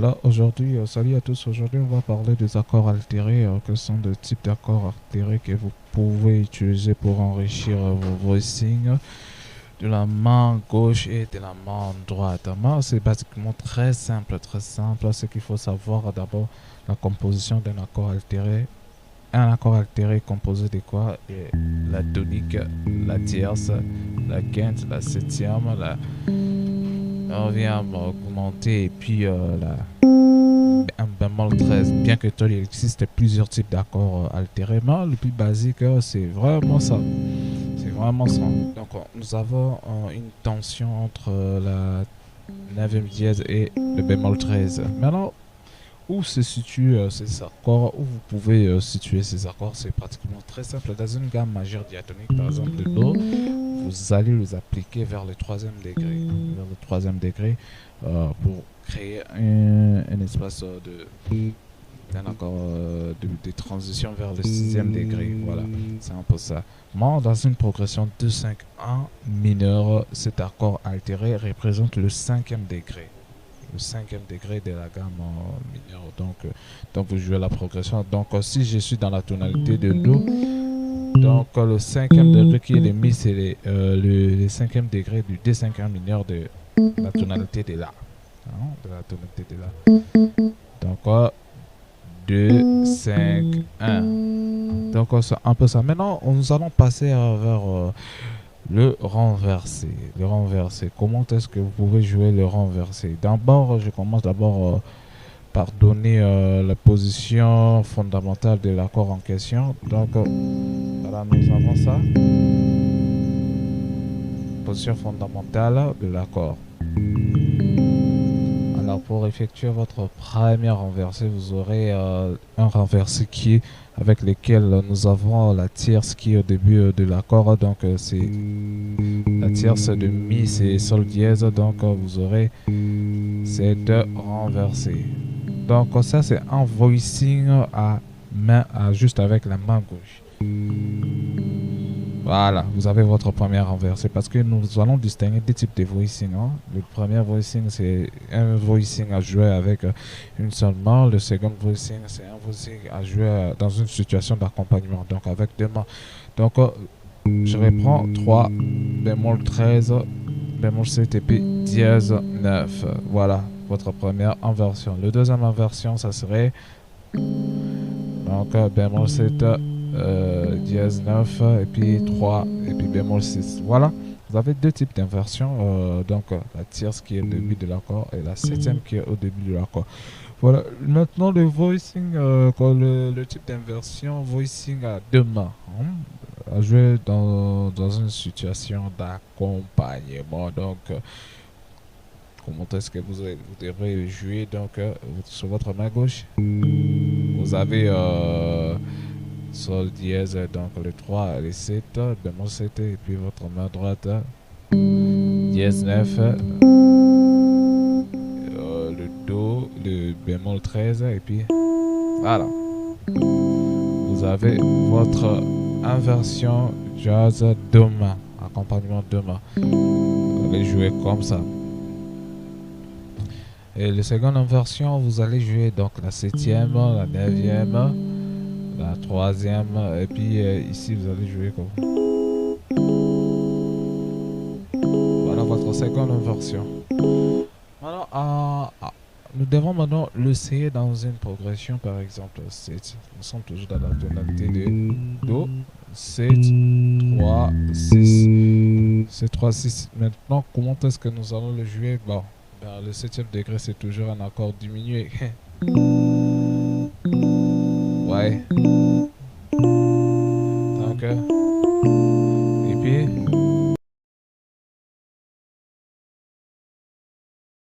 Voilà, aujourd'hui, salut à tous. Aujourd'hui, on va parler des accords altérés. Quels sont les types d'accords altérés que vous pouvez utiliser pour enrichir vos voicings de la main gauche et de la main droite. Moi, c'est basiquement très simple, très simple. Ce qu'il faut savoir d'abord, la composition d'un accord altéré. Un accord altéré est composé de quoi? Et la tonique, la tierce, la quinte, la septième, la on vient augmenter et puis un bémol 13. Bien que il existe plusieurs types d'accords altérés, mais le plus basique, c'est vraiment ça. C'est vraiment ça. Donc, nous avons une tension entre la 9e dièse et le bémol 13. Maintenant, où se situent ces accords? Où vous pouvez situer ces accords? C'est pratiquement très simple. Dans une gamme majeure diatonique, par exemple le Do, vous allez les appliquer vers le troisième degré. Vers le troisième degré pour créer un espace d'un accord de transition vers le sixième degré. Voilà, c'est un peu ça. Moi, dans une progression 2-5-1 mineur, cet accord altéré représente le cinquième degré. Le cinquième degré de la gamme mineure. Donc vous jouez la progression. Donc si je suis dans la tonalité de Do, donc le cinquième degré qui est le mi, c'est le cinquième degré du D5 mineur de la tonalité de La. Hein, de la tonalité de La. Donc 2, 5, 1. Donc c'est un peu ça. Maintenant, nous allons passer vers le renversé. Le renversé. Comment est-ce que vous pouvez jouer le renversé? D'abord, je commence d'abord par donner la position fondamentale de l'accord en question. Donc, voilà, nous avons ça. Position fondamentale de l'accord. Alors, pour effectuer votre premier renversé, vous aurez un renversé qui est avec lequel nous avons la tierce qui est au début de l'accord. Donc, c'est la tierce de Mi, c'est Sol dièse. Donc, vous aurez cette renversée. Donc, ça, c'est un voicing à main, juste avec la main gauche. Voilà, vous avez votre première renversée parce que nous allons distinguer deux types de voicing. Hein. Le premier voicing, c'est un voicing à jouer avec une seule main. Le second voicing, c'est un voicing à jouer dans une situation d'accompagnement, donc avec deux mains. Donc, je reprends 3, bémol 13, bémol 7 et puis dièse 9. Voilà, votre première inversion. Le deuxième inversion, ça serait donc bémol 7, dièse 9 et puis 3 et puis bémol 6. Voilà, vous avez deux types d'inversions. Donc la tierce qui est au début de l'accord et la septième qui est au début de l'accord. Voilà, maintenant le voicing, le type d'inversion, voicing à deux mains. À jouer dans une situation d'accompagnement. Donc, comment est-ce que vous devrez jouer donc sur votre main gauche? Vous avez Sol dièse, donc le 3, le 7, bémol 7, et puis votre main droite, dièse 9, le Do, le bémol 13, et puis voilà. Vous avez votre inversion jazz deux mains, accompagnement deux mains. Vous allez jouer comme ça. Et la seconde inversion, vous allez jouer donc la septième, la neuvième, la troisième, et puis ici vous allez jouer comme. Voilà votre seconde inversion. Maintenant, nous devons maintenant l'essayer dans une progression, par exemple 7. Nous sommes toujours dans la tonalité de Do, 7, 3, 6. C'est 3, 6. Maintenant, comment est-ce que nous allons le jouer? Bon, le 7e degré, c'est toujours un accord diminué. Ouais. Donc,